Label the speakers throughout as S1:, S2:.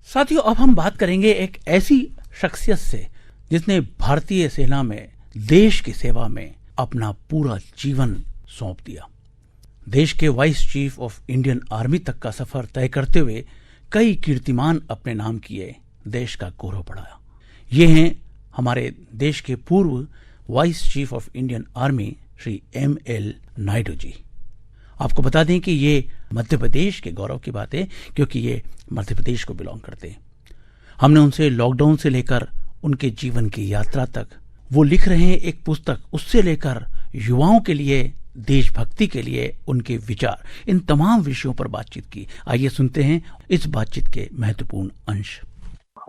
S1: साथियों, अब हम बात करेंगे एक ऐसी शख्सियत से जिसने भारतीय सेना में देश की सेवा में अपना पूरा जीवन सौंप दिया। देश के vice chief of Indian army तक का सफर तय करते हुए कई कीर्तिमान अपने नाम किए, देश का गौरव बढ़ाया। ये हैं हमारे देश के पूर्व vice chief of Indian army Shri M.L. Naidu ji. आपको बता दें कि ये मध्य प्रदेश के गौरव की बात है, क्योंकि ये मध्य प्रदेश को बिलोंग करते हैं। हमने उनसे लॉकडाउन से लेकर उनके जीवन की यात्रा तक, वो लिख रहे हैं एक पुस्तक, उससे लेकर युवाओं के लिए, देशभक्ति के लिए उनके विचार, इन तमाम विषयों पर बातचीत की। आइए सुनते हैं इस बातचीत के महत्वपूर्ण अंश।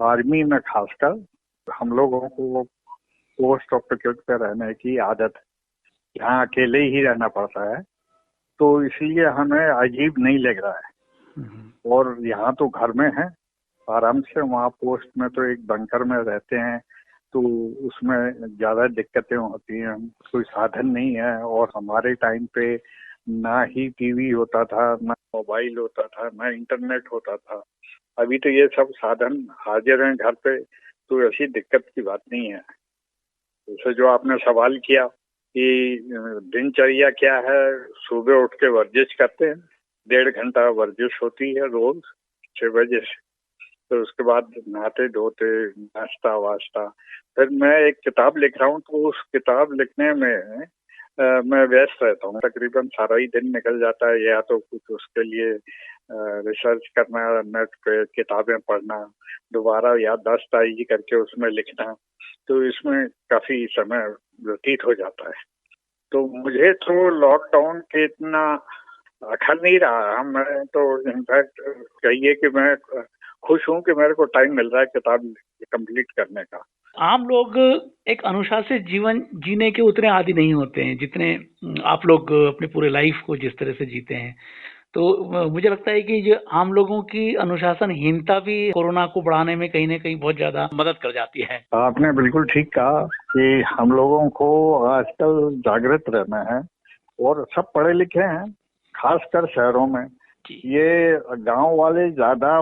S2: आर्मी में खासकर हम लोगों को पोस्ट ऑब्जेक्टिव पे रहने की आदत है, यहाँ अकेले ही रहना पड़ता है, तो इसलिए हमें अजीब नहीं लग रहा है। और यहाँ तो घर में है आराम से, वहाँ पोस्ट में तो एक बंकर में रहते हैं, तो उसमें ज्यादा दिक्कतें होती हैं। कोई साधन नहीं है, और हमारे टाइम पे ना ही टीवी होता था, ना मोबाइल होता था, ना इंटरनेट होता था। अभी तो ये सब साधन हाजिर हैं घर पे, तो ऐसी दिक्कत की बात नहीं है। जैसे जो आपने सवाल किया कि दिनचर्या क्या है, सुबह उठ के वर्जिश करते हैं, 1.5 घंटा वर्जिश होती है रोज 6 बजे से। तो उसके बाद नहाते धोते, नाश्ता वाश्ता, फिर मैं एक किताब लिख रहा हूँ, तो उस किताब लिखने में मैं व्यस्त रहता हूँ। तकरीबन सारा ही दिन निकल जाता है, या तो कुछ उसके लिए रिसर्च करना, नेट पे किताबें पढ़ना, दोबारा याददाश्त ताज़ी करके उसमें लिखना, तो इसमें काफी समय व्यतीत हो जाता है। तो मुझे तो लॉकडाउन के इतना अखर नहीं रहा। मैं तो इनफैक्ट कहिए कि मैं खुश हूँ कि मेरे को टाइम मिल रहा है किताब कंप्लीट करने का।
S3: आम लोग एक अनुशासित जीवन जीने के उतने आदी नहीं होते हैं जितने आप लोग अपने पूरे लाइफ को जिस तरह से जीते हैं। तो मुझे लगता है कि जो आम लोगों की अनुशासनहीनता भी कोरोना को बढ़ाने में कहीं ना कहीं बहुत ज्यादा मदद कर जाती है।
S2: आपने बिल्कुल ठीक कहा कि हम लोगों को आजकल जागृत रहना है, और सब पढ़े लिखे हैं, खासकर शहरों में। ये गांव वाले ज्यादा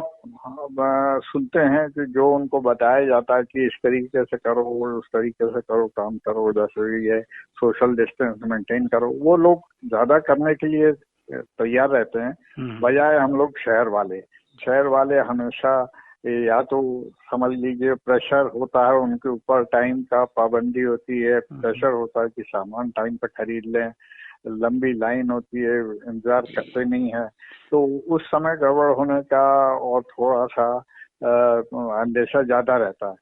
S2: सुनते हैं कि जो उनको बताया जाता है कि इस तरीके से करो, उस तरीके से करो, काम करो, जैसे ये सोशल डिस्टेंस मेंटेन करो, वो लोग ज्यादा करने के लिए तैयार रहते हैं, बजाय हम लोग शहर वाले हमेशा या तो समझ लीजिए प्रेशर होता है उनके ऊपर, टाइम का पाबंदी होती है, प्रेशर होता है कि सामान टाइम पे खरीद लें, लंबी लाइन होती है, इंतजार करते नहीं है, तो उस समय गड़बड़ होने का और थोड़ा सा अंदेशा ज्यादा रहता है।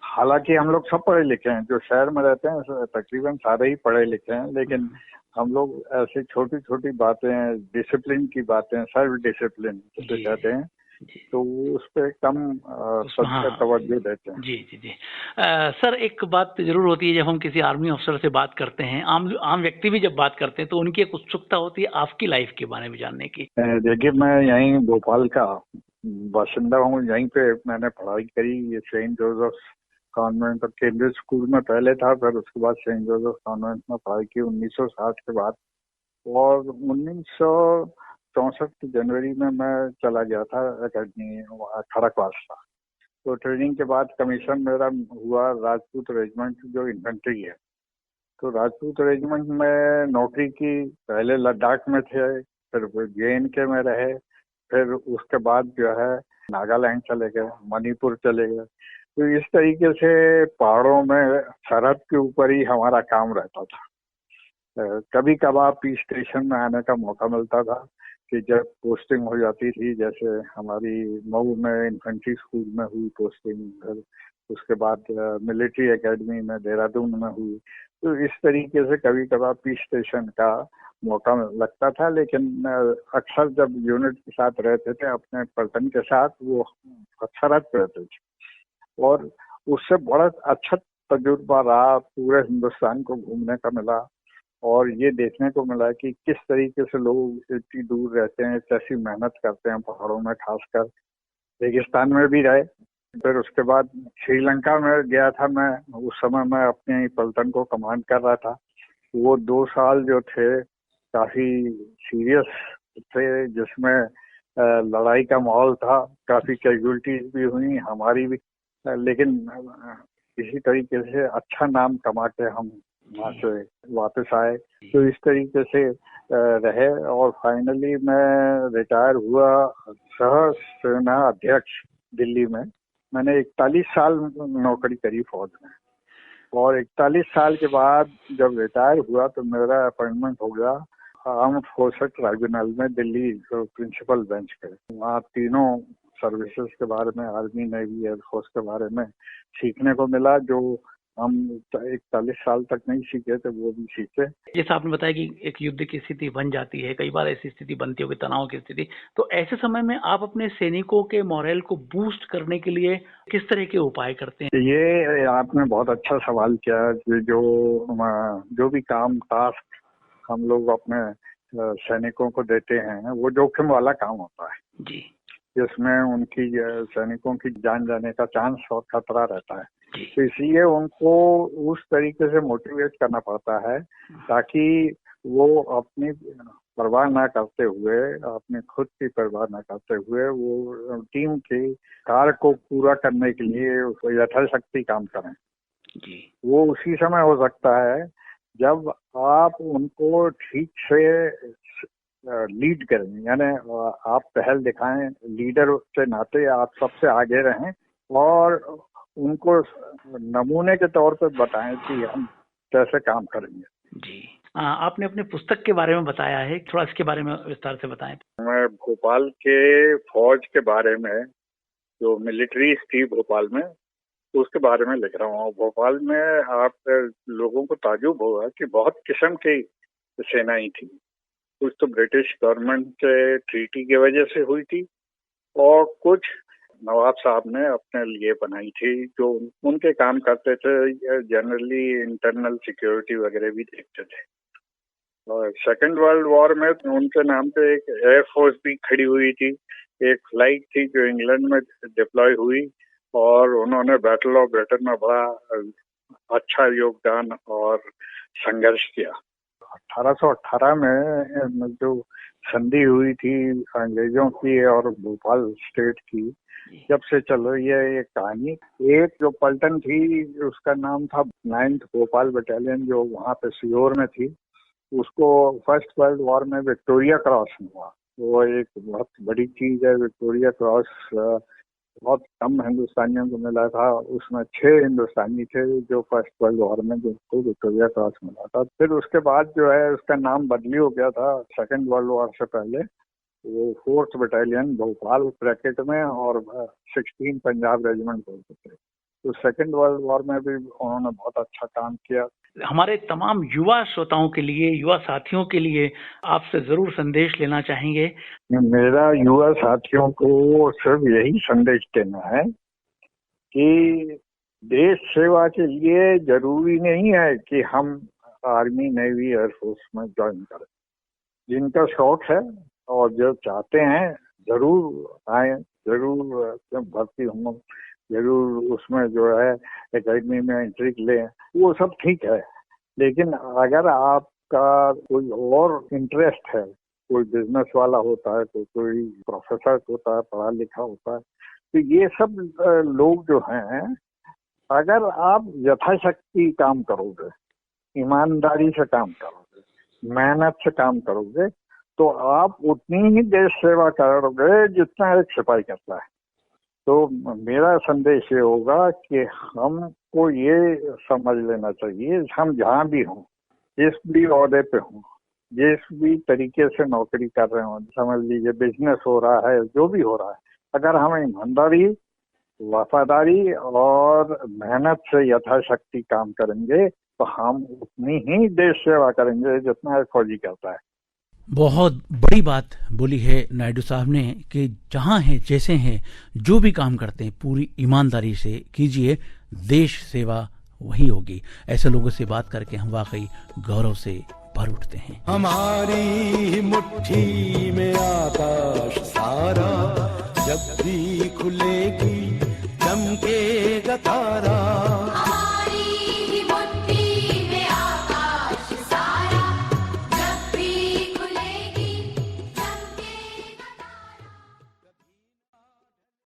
S2: हालांकि हम लोग सब पढ़े लिखे हैं, जो शहर में रहते हैं तकरीबन सारे ही पढ़े लिखे हैं, लेकिन हम लोग ऐसी छोटी छोटी बातें, डिसिप्लिन की बातें, सेल्फ डिसिप्लिन जिसे कहते हैं, तो उस पर कम तवज्जो देते हैं।
S3: जी जी जी। सर, एक बात जरूर होती है जब हम किसी आर्मी अफसर से बात करते हैं, आम व्यक्ति भी जब बात करते हैं, तो उनकी एक उत्सुकता होती है आपकी लाइफ के बारे में जानने की।
S2: देखिए, मैं यहीं भोपाल का बाशिंदा हूँ, यहीं पे मैंने पढ़ाई करी। ये सेंट जोसेफ कॉन्वेंट और केंद्रीय स्कूल में पहले था, फिर उसके बाद सेंट जोसेफ कॉन्वेंट में पढ़ाई की 1960 के बाद, और 1964 की जनवरी में मैं चला गया था अकेडमी, खड़गवास था। तो ट्रेनिंग के बाद कमीशन मेरा हुआ राजपूत रेजिमेंट, जो इन्फेंट्री है। तो राजपूत रेजिमेंट में नौकरी की, पहले लद्दाख में थे, फिर JNK में रहे, फिर उसके बाद जो है नागालैंड चले गए, मणिपुर चले गए। तो इस तरीके से पहाड़ों में सरहद के ऊपर ही हमारा काम रहता था। कभी कभार पीस स्टेशन में आने का मौका मिलता था कि जब पोस्टिंग हो जाती थी, जैसे हमारी मऊ में इन्फेंट्री स्कूल में हुई पोस्टिंग, फिर उसके बाद मिलिट्री एकेडमी में देहरादून में हुई। तो इस तरीके से कभी कभार पीस स्टेशन का मौका लगता था, लेकिन अक्सर जब यूनिट के साथ रहते थे, अपने पलटन के साथ, वो सरहद पे रहते थे, और उससे बड़ा अच्छा तजुर्बा रहा। पूरे हिंदुस्तान को घूमने का मिला, और ये देखने को मिला कि किस तरीके से लोग इतनी दूर रहते हैं, कैसी मेहनत करते हैं पहाड़ों में, खासकर रेगिस्तान में भी रहे। फिर उसके बाद श्रीलंका में गया था मैं, उस समय मैं अपने पलटन को कमांड कर रहा था। वो 2 साल जो थे काफी सीरियस थे, जिसमें लड़ाई का माहौल था, काफी कैजुअलिटीज भी हुई हमारी भी, लेकिन किसी तरीके से अच्छा नाम कमा के हम वहाँ से वापस आए। तो इस तरीके से रहे और फाइनली मैं रिटायर हुआ सह सेना अध्यक्ष दिल्ली में। मैंने 41 साल नौकरी करी फौज में और 41 साल के बाद जब रिटायर हुआ तो मेरा अपॉइंटमेंट हो गया आर्म्ड फोर्सेस ट्राइब्यूनल में दिल्ली प्रिंसिपल बेंच पे। वहाँ तीनों सर्विसेज के बारे में, आर्मी, नेवी, एयरफोर्स के बारे में सीखने को मिला, जो हम 41 साल तक नहीं सीखे थे वो भी सीखे।
S3: जैसा आपने बताया कि एक युद्ध की स्थिति बन जाती है, कई बार ऐसी स्थिति बनती होगी, तनाव की स्थिति, तो ऐसे समय में आप अपने सैनिकों के मोरल को बूस्ट करने के लिए किस तरह के उपाय करते हैं?
S2: ये आपने बहुत अच्छा सवाल किया। जो भी काम, टास्क हम लोग अपने सैनिकों को देते हैं वो जोखिम वाला काम होता है
S3: जी,
S2: जिसमें उनकी सैनिकों की जान जाने का चांस और खतरा रहता है।
S3: जी,
S2: तो इसलिए उनको उस तरीके से मोटिवेट करना पड़ता है ताकि वो अपनी परवाह ना करते हुए, अपनी खुद की परवाह ना करते हुए वो टीम के कार्य को पूरा करने के लिए यथाशक्ति काम करें।
S3: जी,
S2: वो उसी समय हो सकता है जब आप उनको ठीक से लीड करें, यानी आप पहल दिखाएं, लीडर के नाते आप सबसे आगे रहें और उनको नमूने के तौर पर बताएं कि हम कैसे काम करेंगे।
S3: जी। आपने अपने पुस्तक के बारे में बताया है, थोड़ा इसके बारे में विस्तार से बताएं।
S2: मैं भोपाल के फौज के बारे में, जो मिलिट्री थी भोपाल में, उसके बारे में लिख रहा हूँ। भोपाल में आप लोगों को ताजुब होगा कि बहुत किस्म की सेनाएं थी। कुछ तो ब्रिटिश गवर्नमेंट के ट्रीटी की वजह से हुई थी और कुछ नवाब साहब ने अपने लिए बनाई थी, जो उनके काम करते थे। जनरली इंटरनल सिक्योरिटी वगैरह भी देखते थे। और सेकेंड वर्ल्ड वॉर में उनके नाम पे एक एयरफोर्स भी खड़ी हुई थी। एक फ्लाइट थी जो इंग्लैंड में डिप्लॉय हुई और उन्होंने बैटल ऑफ ब्रिटेन में बड़ा अच्छा योगदान और संघर्ष किया। 1818 में जो संधि हुई थी अंग्रेजों की और भोपाल स्टेट की, जब से चल रही है ये कहानी। एक जो पलटन थी उसका नाम था 9th भोपाल बटालियन, जो वहाँ पे सीहोर में थी। उसको फर्स्ट वर्ल्ड वॉर में विक्टोरिया क्रॉस हुआ। वो एक बहुत बड़ी चीज है। विक्टोरिया क्रॉस बहुत कम हिंदुस्तानियों को मिला था। उसमें 6 हिंदुस्तानी थे जो फर्स्ट वर्ल्ड वॉर में जिनको विक्टोरिया क्रॉस मिला था। फिर उसके बाद जो है उसका नाम बदली हो गया था सेकेंड वर्ल्ड वॉर से पहले। वो 4th बटालियन भोपाल ब्रैकेट में और 16 पंजाब रेजिमेंट बोलते थे। तो सेकेंड वर्ल्ड वॉर में भी उन्होंने बहुत अच्छा काम किया।
S3: हमारे तमाम युवा श्रोताओं के लिए, युवा साथियों के लिए आपसे जरूर संदेश लेना चाहेंगे।
S2: मेरा युवा साथियों को सिर्फ यही संदेश देना है कि देश सेवा के लिए जरूरी नहीं है कि हम आर्मी, नेवी, एयरफोर्स में ज्वाइन करें। जिनका शौक है और जो चाहते हैं जरूर आए, जरूर भर्ती हों, जरूर उसमें जो है एकेडमी में एंट्री लें, वो सब ठीक है। लेकिन अगर आपका कोई और इंटरेस्ट है, कोई बिजनेस वाला होता है, कोई प्रोफेसर होता है, पढ़ा लिखा होता है, तो ये सब लोग जो हैं, अगर आप यथाशक्ति काम करोगे, ईमानदारी से काम करोगे, मेहनत से काम करोगे, तो आप उतनी ही देश सेवा करोगे जितना एक सिपाही करता है। तो मेरा संदेश ये होगा कि हमको ये समझ लेना चाहिए, हम जहाँ भी हों, जिस भी ओहदे पे हों, जिस भी तरीके से नौकरी कर रहे हों, समझ लीजिए बिजनेस हो रहा है, जो भी हो रहा है, अगर हम ईमानदारी, वफादारी और मेहनत से यथाशक्ति काम करेंगे तो हम उतनी ही देश सेवा करेंगे जितना एक फौजी करता है।
S1: बहुत बड़ी बात बोली है नायडू साहब ने कि जहां हैं, जैसे हैं, जो भी काम करते हैं पूरी ईमानदारी से कीजिए, देश सेवा वही होगी। ऐसे लोगों से बात करके हम वाकई गौरव से भर उठते हैं।
S4: हमारी मुट्ठी में आकाश सारा, जब भी खुलेगी चमकेगा तारा।